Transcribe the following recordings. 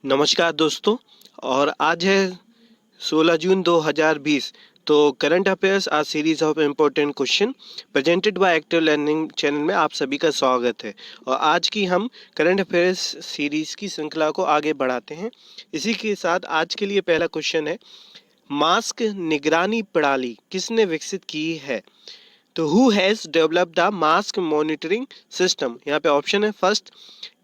नमस्कार दोस्तों। और आज है 16 जून 2020। तो करंट अफेयर्स आज series of important question presented by active learning channel में आप सभी का स्वागत है। और आज की हम करंट अफेयर्स सीरीज की श्रृंखला को आगे बढ़ाते हैं। इसी के साथ आज के लिए पहला क्वेश्चन है, मास्क निगरानी प्रणाली किसने विकसित की है? तो who has developed the mask monitoring system? यहाँ पे ऑप्शन है, फर्स्ट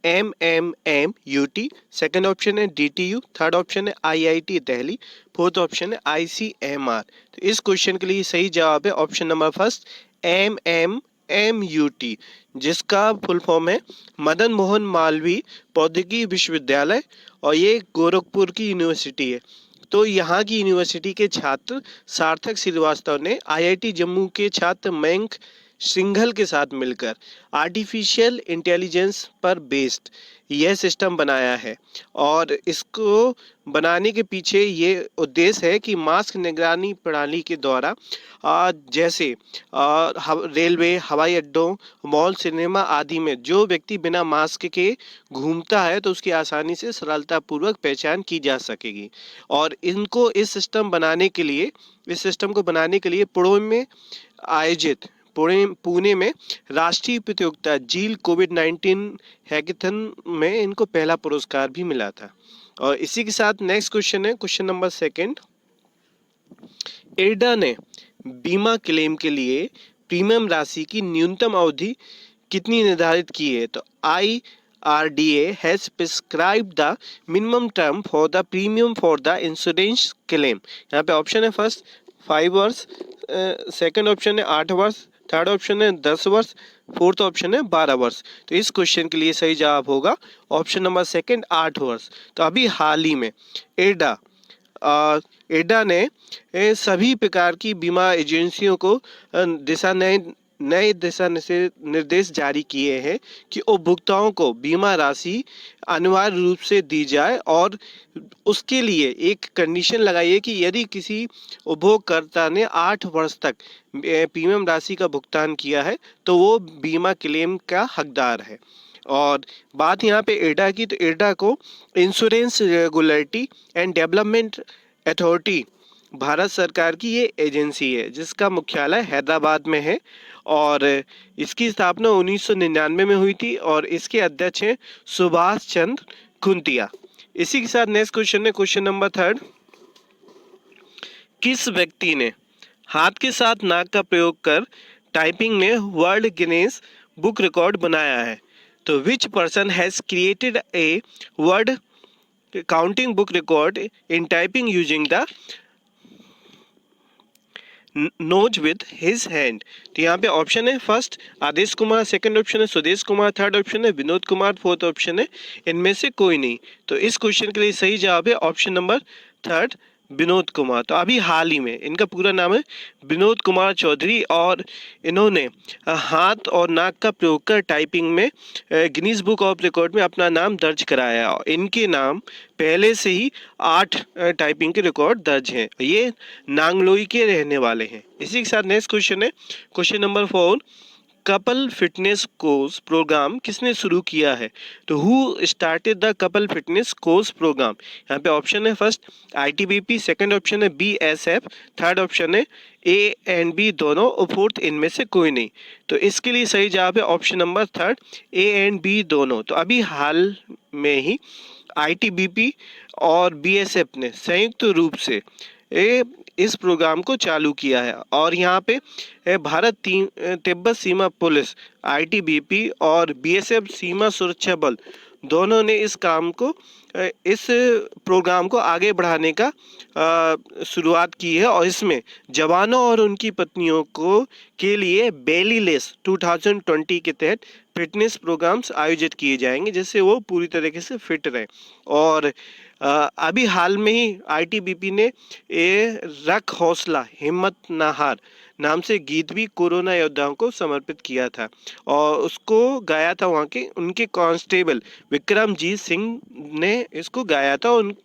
MMMUT, सेकंड ऑप्शन है DTU, थर्ड ऑप्शन है IIT दिल्ली, फोर्थ ऑप्शन है ICMR। तो इस क्वेश्चन के लिए सही जवाब है ऑप्शन नंबर फर्स्ट MMMUT, जिसका फुल फॉर्म है मदन मोहन मालवीय प्रौद्योगिकी विश्वविद्यालय, और ये गोरखपुर की यूनिवर्सिटी है। तो यहाँ की यूनिवर्सिटी के छात्र सार्थक श्रीवास्तव ने IIT जम्मू के छात्र मयंक सिंघल के साथ मिलकर आर्टिफिशियल इंटेलिजेंस पर बेस्ड यह सिस्टम बनाया है। और इसको बनाने के पीछे ये उद्देश्य है कि मास्क निगरानी प्रणाली के द्वारा जैसे रेलवे, हवाई अड्डों, मॉल, सिनेमा आदि में जो व्यक्ति बिना मास्क के घूमता है तो उसकी आसानी से सरलतापूर्वक पहचान की जा सकेगी। और इनको इस सिस्टम को बनाने के लिए पुणे में राष्ट्रीय प्रतियोगिता झील कोविड-19 हैकेथन में इनको पहला पुरस्कार भी मिला था। और इसी के साथ नेक्स्ट क्वेश्चन है, क्वेश्चन नंबर सेकंड। इरडा ने बीमा क्लेम के लिए प्रीमियम राशि की न्यूनतम अवधि कितनी निर्धारित की है? तो IRDA has prescribed the minimum term for the premium for the insurance claim। यहाँ पे ऑप्शन है, फर्स्ट 5 वर्ष, सेकंड ऑप्शन है 8 वर्ष, थर्ड ऑप्शन है 10 वर्ष, फोर्थ ऑप्शन है 12 वर्ष। तो इस क्वेश्चन के लिए सही जवाब होगा ऑप्शन नंबर सेकंड 8 वर्ष। तो अभी हाल ही में एडा ने सभी प्रकार की बीमा एजेंसियों को नए दिशा निर्देश जारी किए हैं कि उपभोक्ताओं को बीमा राशि अनिवार्य रूप से दी जाए, और उसके लिए एक कंडीशन लगाई है कि यदि किसी उपभोगकर्ता ने 8 वर्ष तक प्रीमियम राशि का भुगतान किया है तो वो बीमा क्लेम का हकदार है। और बात यहाँ पे एडा की, तो एडा को insurance regulatory and development authority Bharat सरकार की ये एजेंसी है जिसका मुख्यालय हैदराबाद में है। और इसकी स्थापना 1999 में हुई थी और इसके अध्यक्ष हैं सुभाष चंद्र खुंतिया। इसी के साथ नेक्स्ट क्वेश्चन है, क्वेश्चन नंबर थर्ड। किस व्यक्ति ने हाथ के साथ नाक का प्रयोग कर टाइपिंग में वर्ल्ड गिनेस बुक रिकॉर्ड बनाया है? तो which person has created a word counting book record in typing using the nose with his hand? तो यहाँ पे ऑप्शन है, फर्स्ट आदेश कुमार, सेकंड ऑप्शन है सुदेश कुमार, थर्ड ऑप्शन है विनोद कुमार, फोर्थ ऑप्शन है इनमें से कोई नहीं। तो इस क्वेश्चन के लिए सही जवाब है option number third, Vinod Kumar. तो अभी हाल ही में, इनका पूरा नाम है विनोद कुमार चौधरी, और इन्होंने हाथ और नाक का प्रयोग कर टाइपिंग में गिनीज बुक ऑफ रिकॉर्ड में अपना नाम दर्ज कराया। और इनके नाम पहले से ही 8 टाइपिंग के रिकॉर्ड दर्ज हैं। ये नांगलोई के रहने वाले हैं। इसी के साथ नेक्स्ट क्वेश्चन है, question number 4। Couple fitness course programme किसने शुरू किया है? तो who started the couple fitness course programme? यहाँ पे ऑप्शन है, फर्स्ट ITBP, सेकंड ऑप्शन है BSF, थर्ड ऑप्शन है A एंड B दोनों, और फोर्थ इनमें से कोई नहीं। तो इसके लिए सही जवाब है option number third, A and B दोनों। तो अभी हाल में ही ITBP और BSF ने संयुक्त रूप से इस प्रोग्राम को चालू किया है। और यहाँ पे भारत तिब्बत सीमा पुलिस, ITBP और BSF सीमा सुरक्षा बल दोनों ने इस प्रोग्राम को आगे बढ़ाने का शुरुआत की है। और इसमें जवानों और उनकी पत्नियों के लिए बेलीलेस 2020 के तहत फिटनेस प्रोग्राम्स आयोजित किए जाएंगे जिससे वो पूरी तरीके से फिट रहें। और अभी हाल में ही ITBP ने रख हौसला हिम्मत ना हार नाम से गीत भी कोरोना योद्धाओं को समर्पित किया था, और उसको गाया था उनके कांस्टेबल विक्रमजीत सिंह ने इसको गाया था और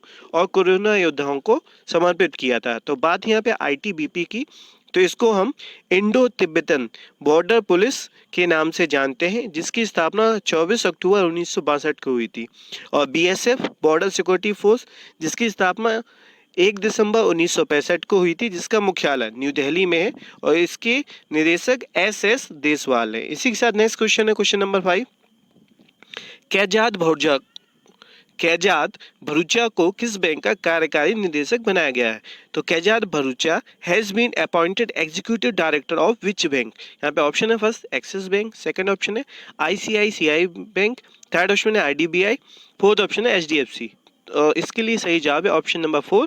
कोरोना योद्धाओं को समर्पित किया था। तो बात यहाँ पे ITBP की तो इसको हम इंडो तिब्बतन बॉर्डर पुलिस के नाम से जानते हैं, जिसकी स्थापना 24 अक्टूबर 1962 को हुई थी। और बीएसएफ बॉर्डर सिक्योरिटी फोर्स, जिसकी स्थापना 1 दिसंबर 1965 को हुई थी, जिसका मुख्यालय न्यू दिल्ली में है और इसके निदेशक एस देसवाल है। इसी के साथ नेक्स्ट क्वेश्चन है क्वेश्चन नंबर 5। कैजाद भरूचा को किस बैंक का कार्यकारी निदेशक बनाया गया है? तो Kaizad Bharucha has been appointed executive director of which bank? यहाँ पे ऑप्शन है first Axis bank, second option है आईसीआईसीआई बैंक, थर्ड ऑप्शन है आईडीबीआई, फोर्थ ऑप्शन है एचडीएफसी। इसके लिए सही जवाब है ऑप्शन नंबर 4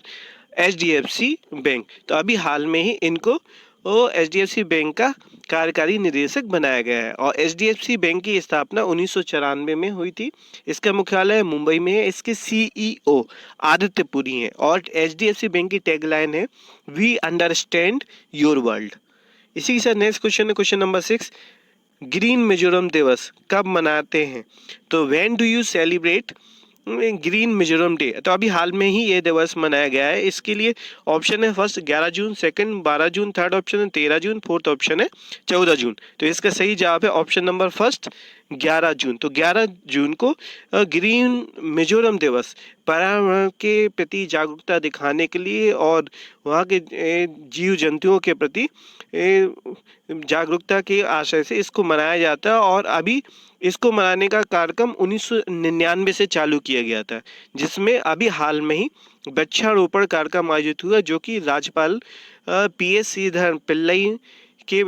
एचडीएफसी बैंक। तो अभी हाल में ही इनको एचडीएफसी बैंक का कार्यकारी निदेशक बनाया गया है और एचडीएफसी बैंक की स्थापना 1994 में हुई थी। इसका मुख्यालय मुंबई में है। इसके सीईओ आदित्य पुरी हैं और एचडीएफसी बैंक की टैगलाइन है वी अंडरस्टैंड योर वर्ल्ड। इसी के साथ नेक्स्ट क्वेश्चन है क्वेश्चन नंबर 6। ग्रीन मिजोरम दिवस कब मनाते हैं? तो when do you celebrate green Mizoram day? तो अभी हाल में ही ये दिवस मनाया गया है। इसके लिए ऑप्शन है फर्स्ट 11 जून, सेकंड 12 जून, थर्ड ऑप्शन है 13 जून, फोर्थ ऑप्शन है 14 जून। तो इसका सही जवाब है ऑप्शन नंबर फर्स्ट 11 जून। तो 11 जून को ग्रीन मिजोरम दिवस पर्यावरण के प्रति जागरूकता दिखाने के लिए और वहाँ के जीव जंतुओं के प्रति जागरूकता के आशय से इसको मनाया जाता है और अभी इसको मनाने का कार्यक्रम 1999 से चालू किया गया था, जिसमें अभी हाल में ही वृक्षारोपण कार्यक्रम आयोजित हुआ जो कि राज्यपाल पीएस श्रीधर पिल्लई के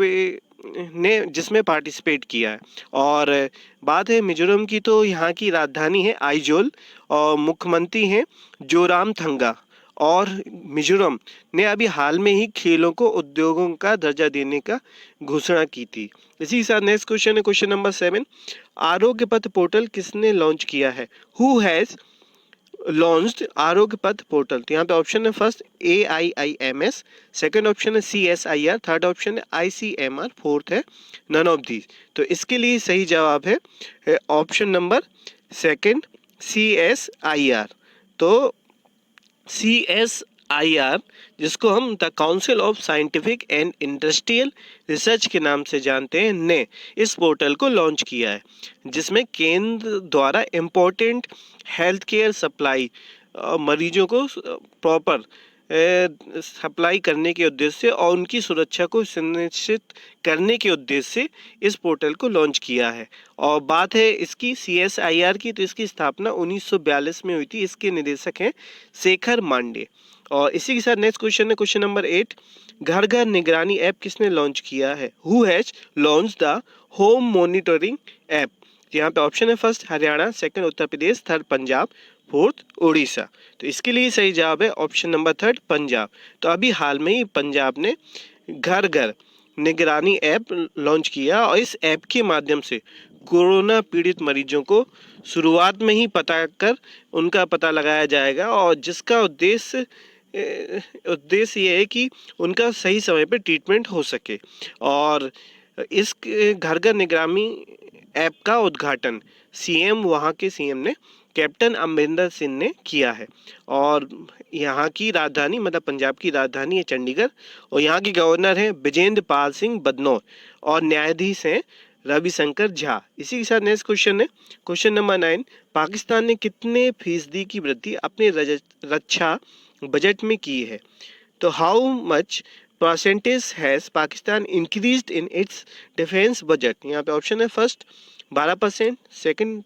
ने जिसमें पार्टिसिपेट किया है। और बात है मिजोरम की, तो यहाँ की राजधानी है आइजोल और मुख्यमंत्री हैं जोरामथंगा। और मिजोरम ने अभी हाल में ही खेलों को उद्योगों का दर्जा देने का घोषणा की थी। इसी के साथ नेक्स्ट क्वेश्चन है क्वेश्चन नंबर 7। आरोग्य पथ पोर्टल किसने लॉन्च किया है? हु हैज लॉन्च्ड आरोग्य पथ पोर्टल? तो यहाँ पे ऑप्शन है फर्स्ट AIIMS, सेकंड ऑप्शन है CSIR, थर्ड ऑप्शन है ICMR, फोर्थ है नन ऑफ दीज। तो इसके लिए सही जवाब है ऑप्शन नंबर सेकंड CSIR। तो CSIR, जिसको हम the council of scientific and industrial research के नाम से जानते हैं, ने इस पोर्टल को लॉन्च किया है, जिसमें केंद्र द्वारा इम्पोर्टेंट हेल्थ केयर सप्लाई मरीजों को प्रॉपर सप्लाई करने के उद्देश्य से और उनकी सुरक्षा को सुनिश्चित करने के उद्देश्य से इस पोर्टल को लॉन्च किया है। और बात है इसकी CSIR की, तो इसकी स्थापना 1942 में हुई थी। इसके निदेशक हैं शेखर मांडे। और इसी के साथ नेक्स्ट क्वेश्चन है क्वेश्चन नंबर 8। घर घर निगरानी ऐप किसने लॉन्च किया है? Who has launch the home monitoring app? यहाँ पे ऑप्शन है first Haryana, second Uttar Pradesh, third Punjab, fourth Orissa. तो इसके लिए सही जवाब है ऑप्शन नंबर थर्ड पंजाब। तो अभी हाल में ही पंजाब ने घर घर निगरानी ऐप लॉन्च किया और इस ऐप के माध्यम से कोरोना पीड़ित मरीजों को शुरुआत में ही पता कर उनका पता लगाया जाएगा और जिसका उद्देश्य ये है कि उनका सही समय पर ट्रीटमेंट हो सके। और इस घर घर निगरानी ऐप का उद्घाटन वहाँ के सीएम ने कैप्टन अमरिंदर सिंह ने किया है। और यहाँ की राजधानी मतलब पंजाब की राजधानी है चंडीगढ़ और यहाँ के गवर्नर हैं विजेंद्र पाल सिंह बदनौर और न्यायाधीश हैं रविशंकर झा। इसी के साथ नेक्स्ट क्वेश्चन है क्वेश्चन नंबर 9। पाकिस्तान ने कितने फीसदी की वृद्धि अपने रक्षा बजट में की है? तो how much percentage has Pakistan increased in its defence budget? यहाँ पे ऑप्शन है फर्स्ट 12%, सेकंड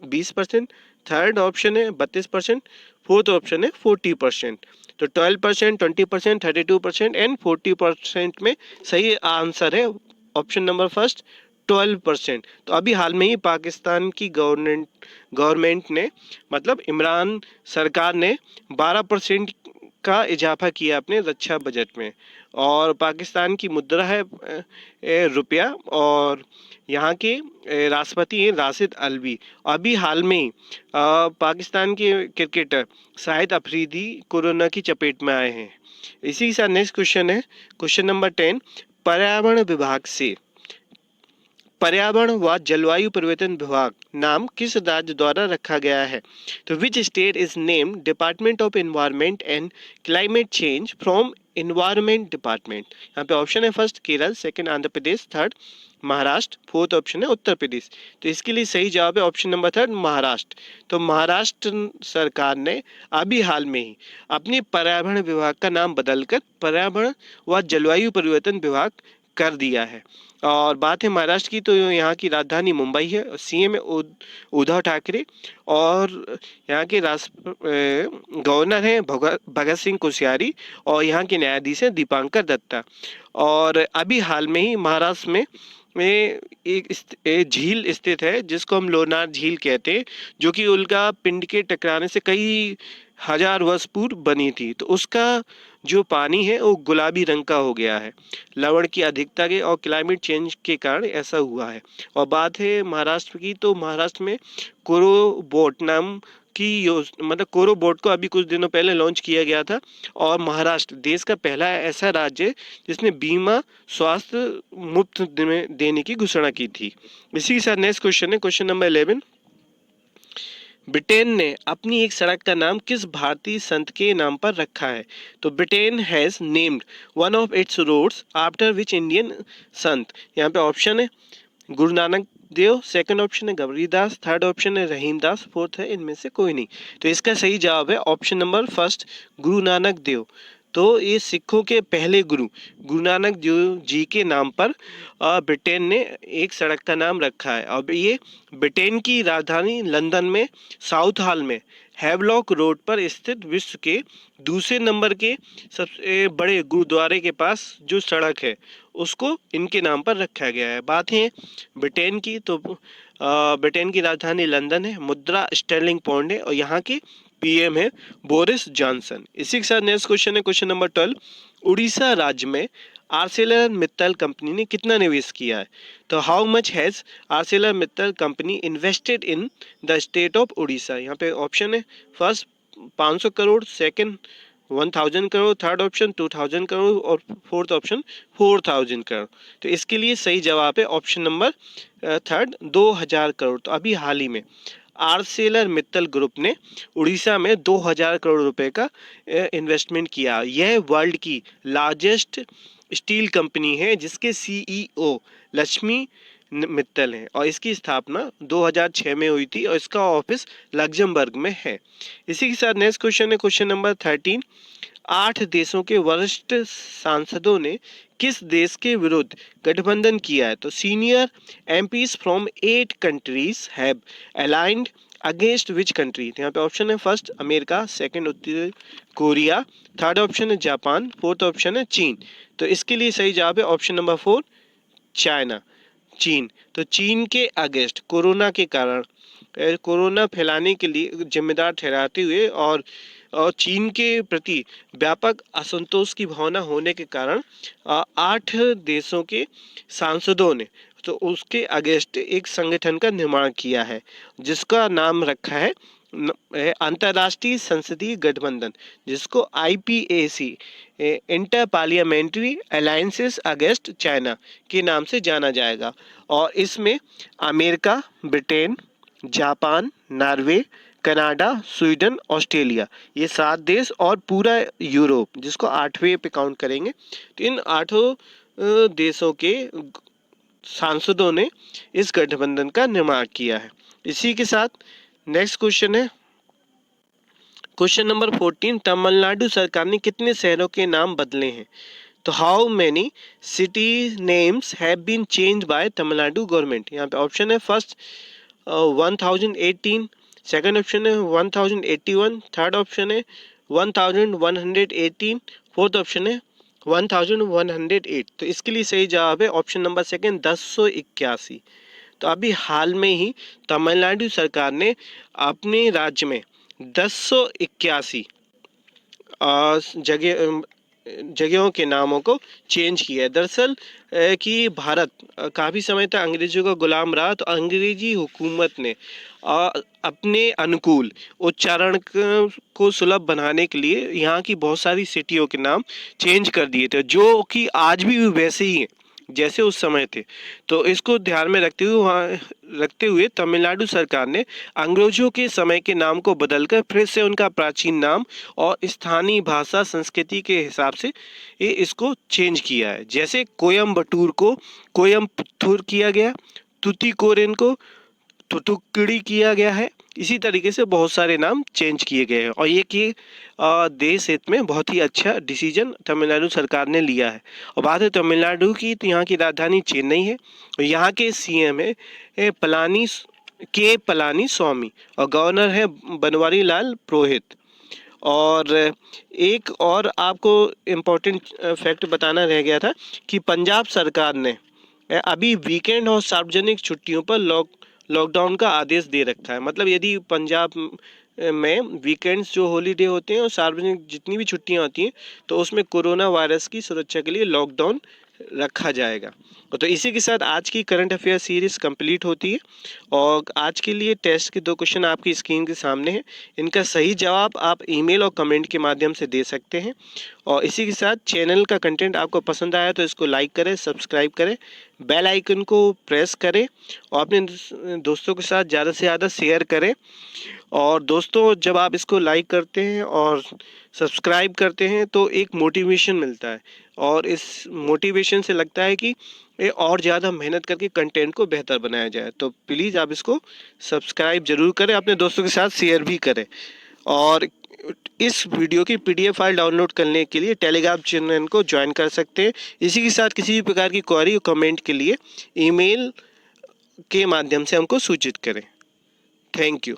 20%, थर्ड ऑप्शन है 32%, फोर्थ ऑप्शन है 40%। तो 12%, 20%, 32% एंड 40% में सही आंसर है ऑप्शन नंबर फर्स्ट 12%। तो अभी हाल में ही पाकिस्तान की गवर्नमेंट ने मतलब इमरान सरकार ने 12% का इजाफा किया अपने रक्षा बजट में। और पाकिस्तान की मुद्रा है रुपया और यहाँ के राष्ट्रपति हैं राशिद अल्वी। अभी हाल में पाकिस्तान के क्रिकेटर शाहिद अफरीदी कोरोना की चपेट में आए हैं। इसी के साथ नेक्स्ट क्वेश्चन है क्वेश्चन नंबर 10। पर्यावरण व जलवायु परिवर्तन विभाग नाम किस राज्य द्वारा रखा गया है? तो which state is named department of environment and climate change from environment department. यहाँ पे ऑप्शन है first Kerala, second Andhra Pradesh, third Maharashtra, fourth option है उत्तर प्रदेश। तो इसके लिए सही जवाब है ऑप्शन नंबर थर्ड महाराष्ट्र। तो महाराष्ट्र सरकार ने अभी हाल में ही अपने पर्यावरण विभाग का नाम बदलकर पर्यावरण व जलवायु परिवर्तन विभाग कर दिया है। और बात है महाराष्ट्र की, तो यहाँ की राजधानी मुंबई है, सीएम है उद्धव ठाकरे, और यहाँ के गवर्नर हैं भगत सिंह कोश्यारी, और यहाँ के न्यायाधीश हैं दीपांकर दत्ता। और अभी हाल में ही महाराष्ट्र में एक झील स्थित है जिसको हम लोनार झील कहते हैं, जो कि उल्का पिंड के टकराने से कई हजार वर्ष पूर्व बनी थी। तो उसका जो पानी है वो गुलाबी रंग का हो गया है लवण की अधिकता के और क्लाइमेट चेंज के कारण ऐसा हुआ है। और बात है महाराष्ट्र की, तो महाराष्ट्र में कोरोबोट नाम की मतलब कोरोबोट को अभी कुछ दिनों पहले लॉन्च किया गया था। और महाराष्ट्र देश का पहला ऐसा राज्य है जिसने बीमा स्वास्थ्य मुफ्त देने की घोषणा की थी। इसी के साथ नेक्स्ट क्वेश्चन है क्वेश्चन नंबर 11। ब्रिटेन ने अपनी एक सड़क का नाम किस भारतीय संत के नाम पर रखा है? तो Britain has named one of its roads after which Indian संत। यहाँ पे ऑप्शन है गुरु नानक देव, सेकंड ऑप्शन है गबरीदास, थर्ड ऑप्शन है रहीमदास, फोर्थ है इनमें से कोई नहीं। तो इसका सही जवाब है option number first Guru Nanak Dev. तो ये सिखों के पहले गुरु नानक देव जी के नाम पर ब्रिटेन ने एक सड़क का नाम रखा है। अब ये ब्रिटेन की राजधानी लंदन में साउथ हॉल में हैवलॉक रोड पर स्थित विश्व के दूसरे नंबर के सबसे बड़े गुरुद्वारे के पास जो सड़क है उसको इनके नाम पर रखा गया है। बात है ब्रिटेन की, तो ब्रिटेन की राजधानी लंदन है, मुद्रा स्टर्लिंग पाउंड है, और यहाँ के पीएम है बोरिस जॉनसन। इसी के साथ नेक्स्ट क्वेश्चन है क्वेश्चन नंबर 12। उड़ीसा राज्य में आर्सेलर मित्तल कंपनी ने कितना निवेश किया है? तो how much has Arcelor Mittal company invested in the state of Orissa? यहाँ पे ऑप्शन है first 500 crore, second 1000 crore, third option 2000 crore, और फोर्थ ऑप्शन 4000 करोड़। तो इसके लिए सही जवाब है ऑप्शन नंबर थर्ड 2000 करोड़। तो अभी हाल ही में आर्सेलर मित्तल ग्रुप ने उड़ीसा में 2000 करोड़ रुपए का इन्वेस्टमेंट किया। यह वर्ल्ड की लार्जेस्ट स्टील कंपनी है जिसके सीईओ लक्ष्मी मित्तल हैं, और इसकी स्थापना 2006 में हुई थी और इसका ऑफिस लग्जमबर्ग में है। इसी के साथ नेक्स्ट क्वेश्चन है क्वेश्चन नंबर 13। 8 देशों के वरिष्ठ सांसदों ने किस देश के विरुद्ध गठबंधन किया है? तो senior MPs from 8 countries have aligned against which country? यहाँ पे ऑप्शन है फर्स्ट अमेरिका, सेकंड उत्तर कोरिया, थर्ड ऑप्शन है जापान, फोर्थ ऑप्शन है चीन। तो इसके लिए सही जवाब है ऑप्शन नंबर 4 चाइना, चीन। तो चीन के अगेंस्ट कोरोना के कारण कोरोना फैलाने के लिए जिम्मेदार ठहराते हुए और चीन के प्रति व्यापक असंतोष की भावना होने के कारण 8 देशों के सांसदों ने तो उसके अगेंस्ट एक संगठन का निर्माण किया है जिसका नाम रखा है अंतर्राष्ट्रीय संसदीय गठबंधन, जिसको IPAC inter parliamentary alliances against China के नाम से जाना जाएगा। और इसमें America, Britain, Japan, Norway, Canada, Sweden, Australia, ये 7 देश और पूरा यूरोप जिसको 8वें पे काउंट करेंगे। तो इन 8 देशों के सांसदों ने इस गठबंधन का निर्माण किया है। इसी के साथ नेक्स्ट क्वेश्चन है क्वेश्चन नंबर 14। तमिलनाडु सरकार ने कितने शहरों के नाम बदले हैं? तो how many city names have been change by Tamil Nadu government? यहाँ पे ऑप्शन है फर्स्ट 1018, सेकंड ऑप्शन है 1081, थर्ड ऑप्शन है 1118, फोर्थ ऑप्शन है 1108। तो इसके लिए सही जवाब है ऑप्शन नंबर सेकंड 1081। तो अभी हाल में ही तमिलनाडु सरकार ने अपने राज्य में 1081 जगहों के नामों को चेंज किया है। दरअसल कि भारत काफ़ी समय तक अंग्रेजों का गुलाम रहा, तो अंग्रेजी हुकूमत ने अपने अनुकूल उच्चारण को सुलभ बनाने के लिए यहाँ की बहुत सारी सिटियों के नाम चेंज कर दिए थे, जो कि आज भी वैसे ही हैं। जैसे उस समय थे। तो इसको ध्यान में रखते हुए तमिलनाडु सरकार ने अंग्रेजों के समय के नाम को बदलकर फिर से उनका प्राचीन नाम और स्थानीय भाषा संस्कृति के हिसाब से इसको चेंज किया है। जैसे कोयम्बटूर को कोयम्बटूर किया गया, तुतीकोरिन को थुथुक्कुडी किया गया है। इसी तरीके से बहुत सारे नाम चेंज किए गए हैं और ये कि देश हित में बहुत ही अच्छा डिसीजन तमिलनाडु सरकार ने लिया है। और बात है तमिलनाडु की, तो यहाँ की राजधानी चेन्नई है और यहाँ के सीएम है पलानी स्वामी और गवर्नर है बनवारी लाल पुरोहित। और एक और आपको इम्पोर्टेंट फैक्ट बताना रह गया था कि पंजाब सरकार ने अभी वीकेंड और सार्वजनिक छुट्टियों पर लॉकडाउन का आदेश दे रखा है। मतलब यदि पंजाब में वीकेंड्स जो हॉलीडे होते हैं और सार्वजनिक जितनी भी छुट्टियां होती हैं तो उसमें कोरोना वायरस की सुरक्षा के लिए लॉकडाउन रखा जाएगा। तो इसी के साथ आज की करंट अफेयर सीरीज कंप्लीट होती है और आज के लिए टेस्ट के 2 क्वेश्चन आपकी स्क्रीन के सामने हैं। इनका सही जवाब आप ईमेल और कमेंट के माध्यम से दे सकते हैं। और इसी के साथ चैनल का कंटेंट आपको पसंद आया तो इसको लाइक करें, सब्सक्राइब करें, बेल आइकन को प्रेस करें और अपने दोस्तों के साथ ज़्यादा से ज़्यादा शेयर करें। और दोस्तों, जब आप इसको लाइक करते हैं और सब्सक्राइब करते हैं तो एक मोटिवेशन मिलता है और इस मोटिवेशन से लगता है कि ये और ज़्यादा मेहनत करके कंटेंट को बेहतर बनाया जाए। तो प्लीज़ आप इसको सब्सक्राइब जरूर करें, अपने दोस्तों के साथ शेयर भी करें। और इस वीडियो की PDF फाइल डाउनलोड करने के लिए टेलीग्राम चैनल को ज्वाइन कर सकते हैं। इसी के साथ किसी भी प्रकार की क्वेरी और कमेंट के लिए ईमेल के माध्यम से हमको सूचित करें। Thank you.